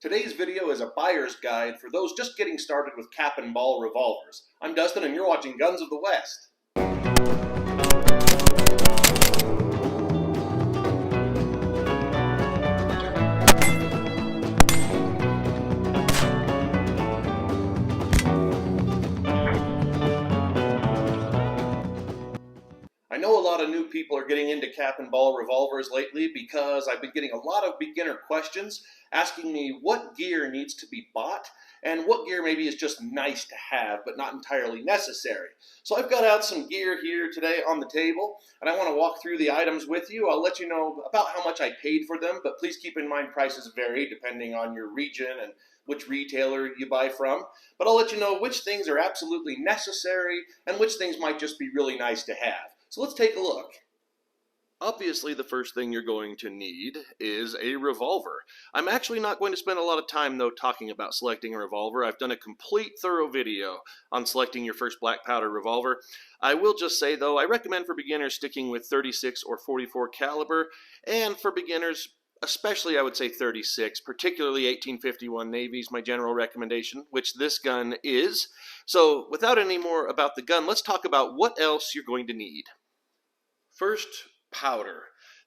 Today's video is a buyer's guide for those just getting started with cap and ball revolvers. I'm Dustin and you're watching Guns of the West. I know a lot of new people are getting into cap and ball revolvers lately because I've been getting a lot of beginner questions asking me what gear needs to be bought and what gear maybe is just nice to have but not entirely necessary. So I've got out some gear here today on the table and I want to walk through the items with you. I'll let you know about how much I paid for them, but please keep in mind prices vary depending on your region and which retailer you buy from. But I'll let you know which things are absolutely necessary and which things might just be really nice to have. So let's take a look. Obviously, the first thing you're going to need is a revolver. I'm actually not going to spend a lot of time, though, talking about selecting a revolver. I've done a complete, thorough video on selecting your first black powder revolver. I will just say, though, I recommend for beginners sticking with 36 or 44 caliber, and for beginners, especially I would say 36, particularly 1851 Navy is my general recommendation, which this gun is. So without any more about the gun, let's talk about what else you're going to need. First, powder.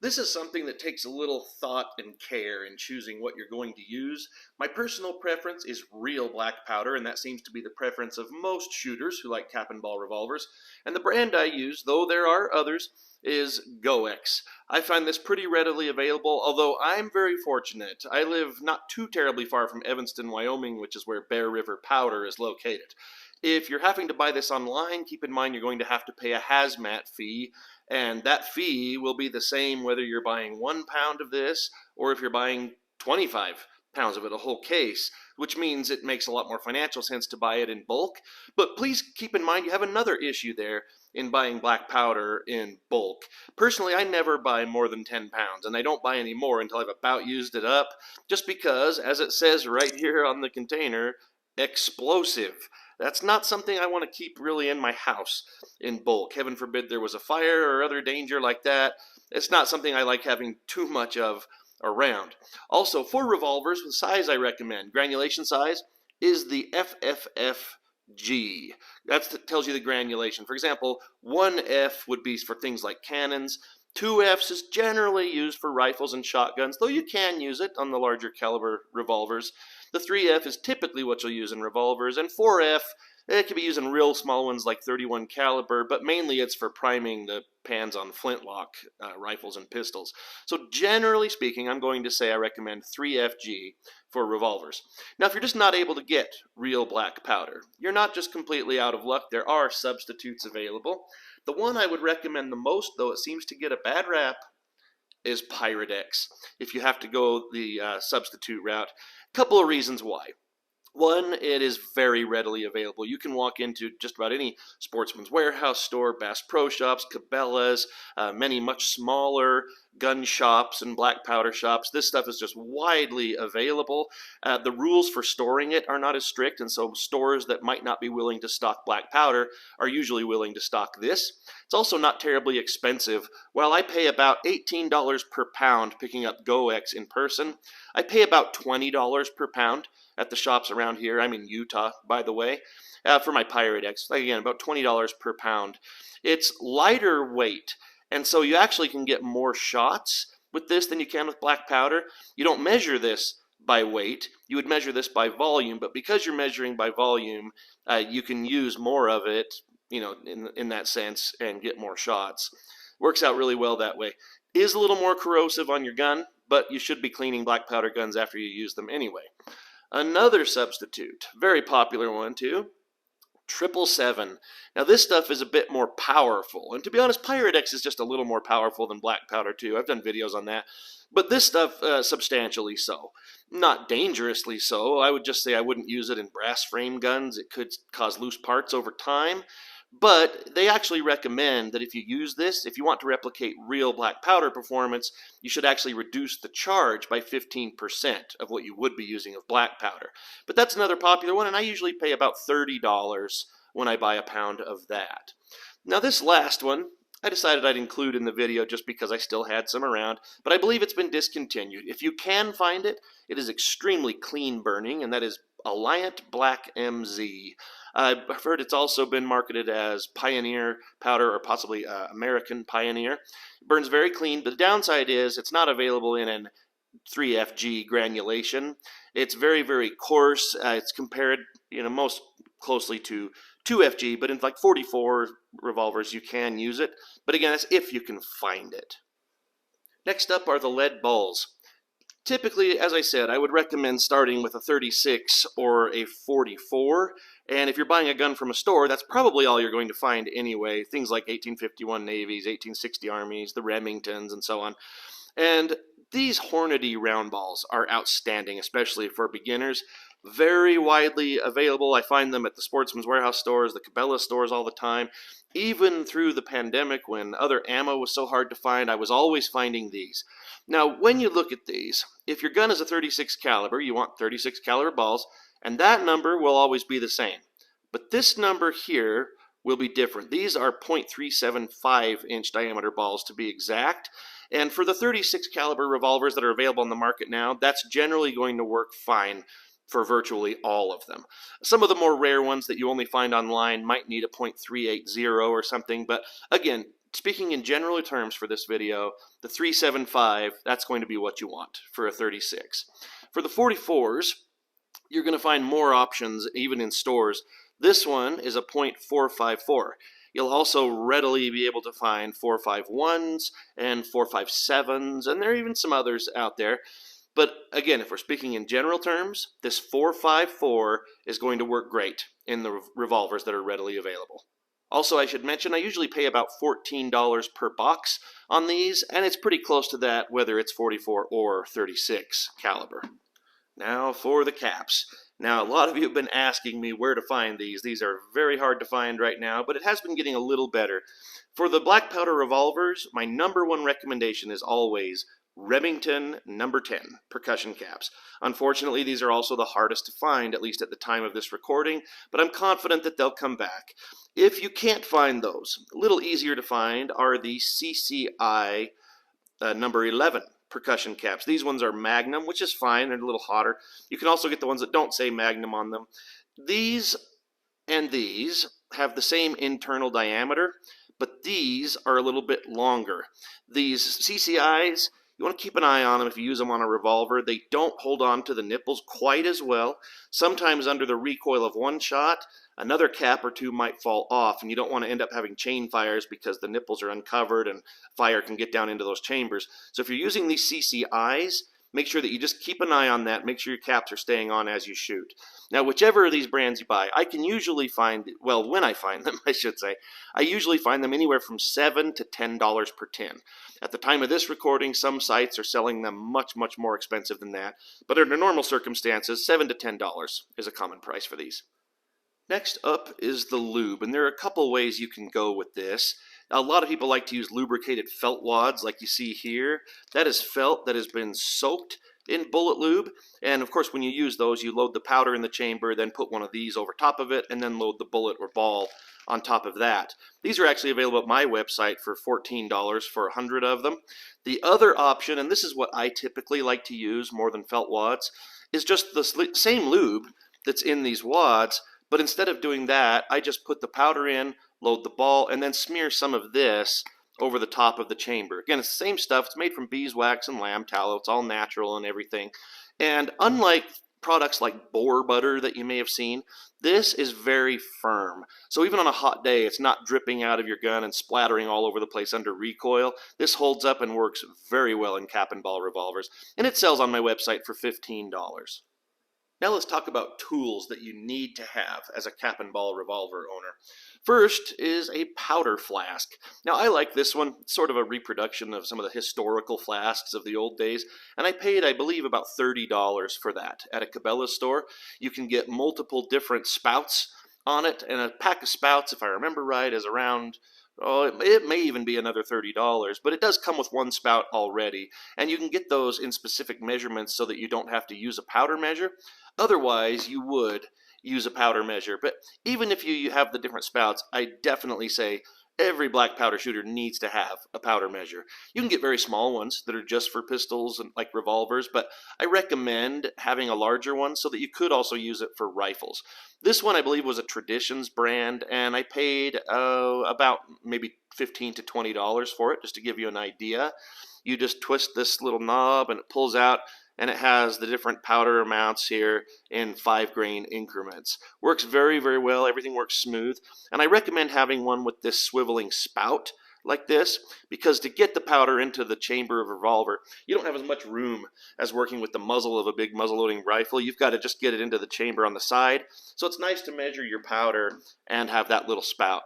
This is something that takes a little thought and care in choosing what you're going to use. My personal preference is real black powder, and that seems to be the preference of most shooters who like cap and ball revolvers. And the brand I use, though there are others, is GoX. I find this pretty readily available, although I'm very fortunate. I live not too terribly far from Evanston, Wyoming, which is where Bear River Powder is located. If you're having to buy this online, keep in mind you're going to have to pay a hazmat fee, and that fee will be the same whether you're buying 1 pound of this or if you're buying 25 pounds of it, a whole case, which means it makes a lot more financial sense to buy it in bulk. But please keep in mind you have another issue there in buying black powder in bulk. Personally, I never buy more than 10 pounds, and I don't buy any more until I've about used it up, just because, as it says right here on the container, explosive. That's not something I want to keep really in my house in bulk. Heaven forbid there was a fire or other danger like that. It's not something I like having too much of around. Also, for revolvers, the size I recommend, granulation size, is the FFFG. That tells you the granulation. For example, 1F would be for things like cannons. 2Fs is generally used for rifles and shotguns, though you can use it on the larger caliber revolvers. The 3F is typically what you'll use in revolvers, and 4F, it can be used in real small ones like 31 caliber, but mainly it's for priming the pans on flintlock rifles and pistols. So generally speaking, I'm going to say I recommend 3FG for revolvers. Now, if you're just not able to get real black powder, you're not just completely out of luck. There are substitutes available. The one I would recommend the most, though it seems to get a bad rap, is Pyrex, if you have to go the substitute route. Couple of reasons why. One, it is very readily available. You can walk into just about any Sportsman's Warehouse store, Bass Pro Shops, Cabela's, many much smaller gun shops and black powder shops. This stuff is just widely available. The rules for storing it are not as strict, and so stores that might not be willing to stock black powder are usually willing to stock this. It's also not terribly expensive. While I pay about $18 per pound picking up GoX in person, I pay about $20 per pound at the shops around here. I'm in Utah, by the way, for my Pyrex. Again, about $20 per pound. It's lighter weight, and so you actually can get more shots with this than you can with black powder. You don't measure this by weight. You would measure this by volume, but because you're measuring by volume, you can use more of it, you know, in that sense, and get more shots. Works out really well that way. Is a little more corrosive on your gun, but you should be cleaning black powder guns after you use them anyway. Another substitute, very popular one too, 777. Now this stuff is a bit more powerful, and to be honest, Pyrex is just a little more powerful than black powder too. I've done videos on that, but this stuff substantially so. Not dangerously so. I would just say I wouldn't use it in brass frame guns. It could cause loose parts over time. But they actually recommend that if you use this, if you want to replicate real black powder performance, you should actually reduce the charge by 15% of what you would be using of black powder. But that's another popular one, and I usually pay about $30 when I buy a pound of that. Now this last one, I decided I'd include in the video just because I still had some around, but I believe it's been discontinued. If you can find it, it is extremely clean burning, and that is Alliant Black MZ. I've heard it's also been marketed as Pioneer powder or possibly American Pioneer. It burns very clean, but the downside is it's not available in an 3FG granulation. It's very, very coarse. It's compared, most closely to 2FG, but in like 44 revolvers you can use it. But again, that's if you can find it. Next up are the lead balls. Typically, as I said, I would recommend starting with a 36 or a 44. And if you're buying a gun from a store, that's probably all you're going to find anyway. Things like 1851 Navies, 1860 Armies, the Remingtons, and so on. And these Hornady round balls are outstanding, especially for beginners. Very widely available. I find them at the Sportsman's Warehouse stores, the Cabela stores all the time. Even through the pandemic, when other ammo was so hard to find, I was always finding these. Now, when you look at these, if your gun is a 36 caliber, you want 36 caliber balls, and that number will always be the same. But this number here will be different. These are .375 inch diameter balls to be exact. And for the 36 caliber revolvers that are available on the market now, that's generally going to work fine for virtually all of them. Some of the more rare ones that you only find online might need a .380 or something, but again, speaking in general terms for this video, the 375, that's going to be what you want for a 36. For the 44s, you're going to find more options even in stores. This one is a .454. You'll also readily be able to find 451s and 457s, and there are even some others out there. But again, if we're speaking in general terms, this 454 is going to work great in the revolvers that are readily available. Also, I should mention, I usually pay about $14 per box on these, and it's pretty close to that whether it's 44 or 36 caliber. Now for the caps. Now, a lot of you have been asking me where to find these. These are very hard to find right now, but it has been getting a little better. For the black powder revolvers, my #1 recommendation is always Remington number 10 percussion caps. Unfortunately, these are also the hardest to find, at least at the time of this recording, but I'm confident that they'll come back. If you can't find those, a little easier to find are the CCI number 11 percussion caps. These ones are Magnum, which is fine. They're a little hotter. You can also get the ones that don't say Magnum on them. These and these have the same internal diameter, but these are a little bit longer. These CCIs, you want to keep an eye on them if you use them on a revolver. They don't hold on to the nipples quite as well. Sometimes under the recoil of one shot, another cap or two might fall off, and you don't want to end up having chain fires because the nipples are uncovered and fire can get down into those chambers. So if you're using these CCIs, make sure that you just keep an eye on that. Make sure your caps are staying on as you shoot. Now, whichever of these brands you buy, I can usually find, well, when I find them, I should say, I usually find them anywhere from $7 to $10 per tin. At the time of this recording, some sites are selling them much, much more expensive than that. But under normal circumstances, $7 to $10 is a common price for these. Next up is the lube, and there are a couple ways you can go with this. A lot of people like to use lubricated felt wads like you see here. That is felt that has been soaked in bullet lube, and of course when you use those, you load the powder in the chamber, then put one of these over top of it, and then load the bullet or ball on top of that. These are actually available at my website for $14 for 100 of them. The other option, and this is what I typically like to use more than felt wads, is just the same lube that's in these wads, but instead of doing that, I just put the powder in, load the ball, and then smear some of this over the top of the chamber. Again, it's the same stuff. It's made from beeswax and lamb tallow. It's all natural and everything. And unlike products like boar butter that you may have seen, this is very firm. So even on a hot day, it's not dripping out of your gun and splattering all over the place under recoil. This holds up and works very well in cap and ball revolvers. And it sells on my website for $15. Now let's talk about tools that you need to have as a cap and ball revolver owner. First is a powder flask. Now I like this one. It's sort of a reproduction of some of the historical flasks of the old days, and I paid, I believe, about $30 for that at a Cabela store. You can get multiple different spouts on it, and a pack of spouts, if I remember right, is around, it may even be another $30, but it does come with one spout already, and you can get those in specific measurements so that you don't have to use a powder measure. Otherwise, you would use a powder measure, but even if you have the different spouts, I definitely say Every black powder shooter needs to have a powder measure. You can get very small ones that are just for pistols and like revolvers, but I recommend having a larger one so that you could also use it for rifles. This one I believe was a Traditions brand, and I paid about maybe $15 to $20 for it, just to give you an idea. You just twist this little knob and it pulls out, and it has the different powder amounts here in 5-grain increments. Works very, very well. Everything works smooth. And I recommend having one with this swiveling spout like this, because to get the powder into the chamber of a revolver, you don't have as much room as working with the muzzle of a big muzzle-loading rifle. You've got to just get it into the chamber on the side. So it's nice to measure your powder and have that little spout.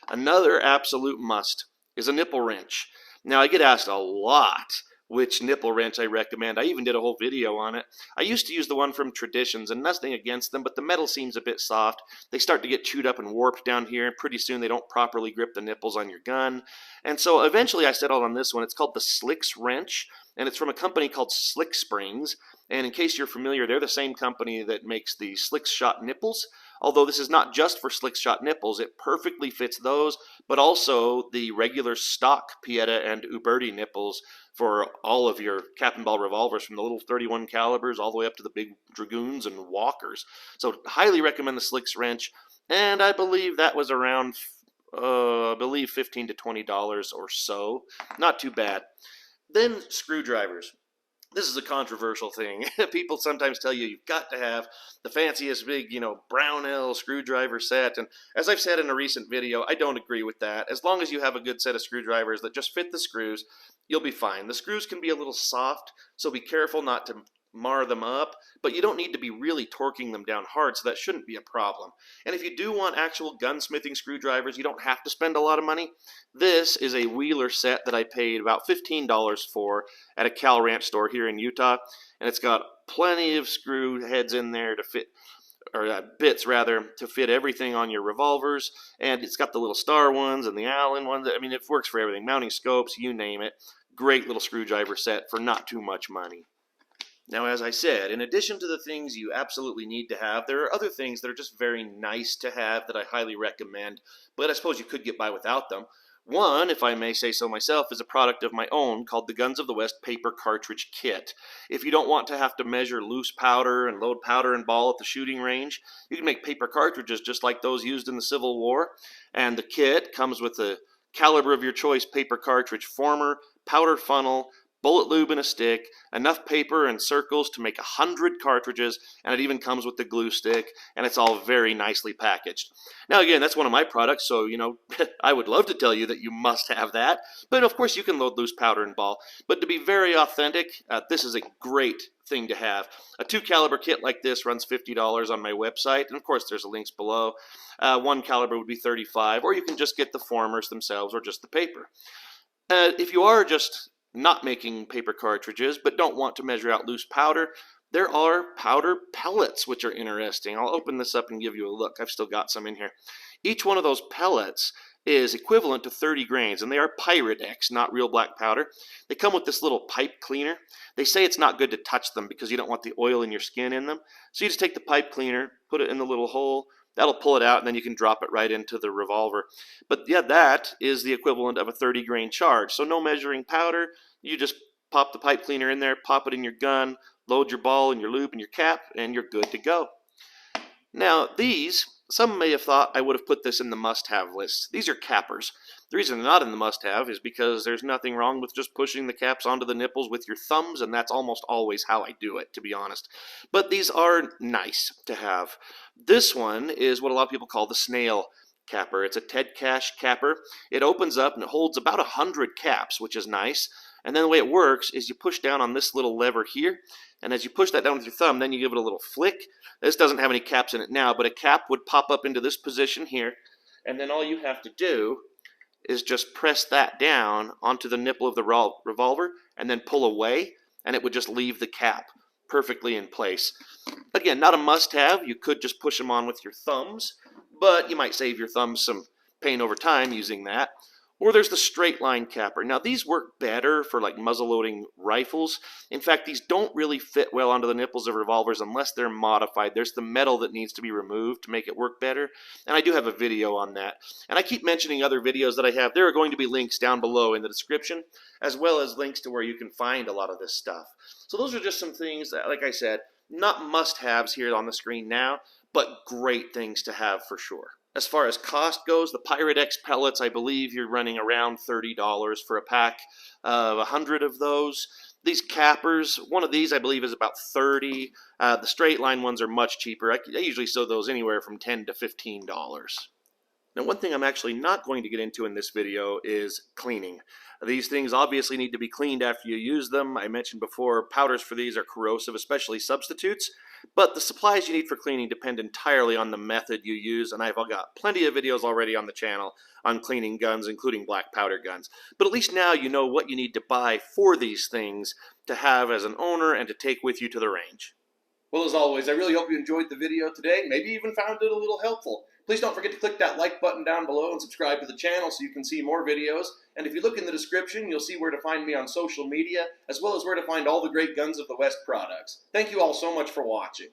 Another absolute must is a nipple wrench. Now, I get asked a lot which nipple wrench I recommend. I even did a whole video on it. I used to use the one from Traditions, and nothing against them, but the metal seems a bit soft. They start to get chewed up and warped down here, and pretty soon they don't properly grip the nipples on your gun. And so eventually I settled on this one. It's called the Slicks wrench, and it's from a company called Slick Springs. And in case you're familiar, they're the same company that makes the Slick Shot nipples. Although this is not just for Slick Shot nipples, it perfectly fits those, but also the regular stock Pieta and Uberti nipples for all of your cap and ball revolvers, from the little 31 calibers all the way up to the big Dragoons and Walkers. So highly recommend the Slicks wrench, and I believe that was around $15 to $20 or so. Not too bad. Then screwdrivers. This is a controversial thing. People sometimes tell you you've got to have the fanciest big, Brownell screwdriver set. And as I've said in a recent video, I don't agree with that. As long as you have a good set of screwdrivers that just fit the screws, you'll be fine. The screws can be a little soft, so be careful not to mar them up, but you don't need to be really torquing them down hard, so that shouldn't be a problem. And if you do want actual gunsmithing screwdrivers, you don't have to spend a lot of money. This is a Wheeler set that I paid about $15 for at a Cal Ranch store here in Utah, and it's got plenty of screw heads in there to fit, or bits rather, to fit everything on your revolvers, and it's got the little star ones and the Allen ones. I mean, it works for everything. Mounting scopes, you name it. Great little screwdriver set for not too much money. Now, as I said, in addition to the things you absolutely need to have, there are other things that are just very nice to have that I highly recommend, but I suppose you could get by without them. One, if I may say so myself, is a product of my own called the Guns of the West Paper Cartridge Kit. If you don't want to have to measure loose powder and load powder and ball at the shooting range, you can make paper cartridges just like those used in the Civil War, and the kit comes with the caliber of your choice paper cartridge former, powder funnel, bullet lube in a stick, enough paper and circles to make 100 cartridges, and it even comes with the glue stick, and it's all very nicely packaged. Now again, that's one of my products, so I would love to tell you that you must have that, but of course you can load loose powder and ball. But to be very authentic, this is a great thing to have. A 2 caliber kit like this runs $50 on my website, and of course there's links below. 1 caliber would be $35, or you can just get the formers themselves or just the paper. If you are just not making paper cartridges but don't want to measure out loose powder, there are powder pellets, which are interesting. I'll open this up and give you a look. I've still got some in here. Each one of those pellets is equivalent to 30 grains, and they are Pyrex, not real black powder. They come with this little pipe cleaner. They say it's not good to touch them because you don't want the oil in your skin in them. So you just take the pipe cleaner, put it in the little hole, that'll pull it out, and then you can drop it right into the revolver. But yeah, that is the equivalent of a 30 grain charge. So no measuring powder. You just pop the pipe cleaner in there, pop it in your gun, load your ball and your lube and your cap, and you're good to go. Now these, some may have thought I would have put this in the must-have list. These are cappers. The reason they're not in the must-have is because there's nothing wrong with just pushing the caps onto the nipples with your thumbs, and that's almost always how I do it, to be honest. But these are nice to have. This one is what a lot of people call the snail capper. It's a Ted Cash capper. It opens up and it holds about 100 caps, which is nice. And then the way it works is you push down on this little lever here, and as you push that down with your thumb, then you give it a little flick. This doesn't have any caps in it now, but a cap would pop up into this position here, and then all you have to do is just press that down onto the nipple of the revolver and then pull away, and it would just leave the cap perfectly in place. Again, not a must-have. You could just push them on with your thumbs, but you might save your thumbs some pain over time using that. Or there's the straight line capper. Now these work better for like muzzleloading rifles. In fact, these don't really fit well onto the nipples of revolvers unless they're modified. There's the metal that needs to be removed to make it work better, and I do have a video on that. And I keep mentioning other videos that I have. There are going to be links down below in the description, as well as links to where you can find a lot of this stuff. So those are just some things that, like I said, not must-haves here on the screen now, but great things to have for sure. As far as cost goes, the Pirate X pellets, I believe you're running around $30 for a pack of 100 of those. These cappers, one of these I believe is about $30. The straight line ones are much cheaper. I usually sell those anywhere from $10 to $15. Now, one thing I'm actually not going to get into in this video is cleaning. These things obviously need to be cleaned after you use them. I mentioned before, powders for these are corrosive, especially substitutes. But the supplies you need for cleaning depend entirely on the method you use, and I've got plenty of videos already on the channel on cleaning guns, including black powder guns. But at least now you know what you need to buy for these things to have as an owner and to take with you to the range. Well, as always, I really hope you enjoyed the video today, maybe even found it a little helpful. Please don't forget to click that like button down below and subscribe to the channel so you can see more videos. And if you look in the description, you'll see where to find me on social media, as well as where to find all the great Guns of the West products. Thank you all so much for watching.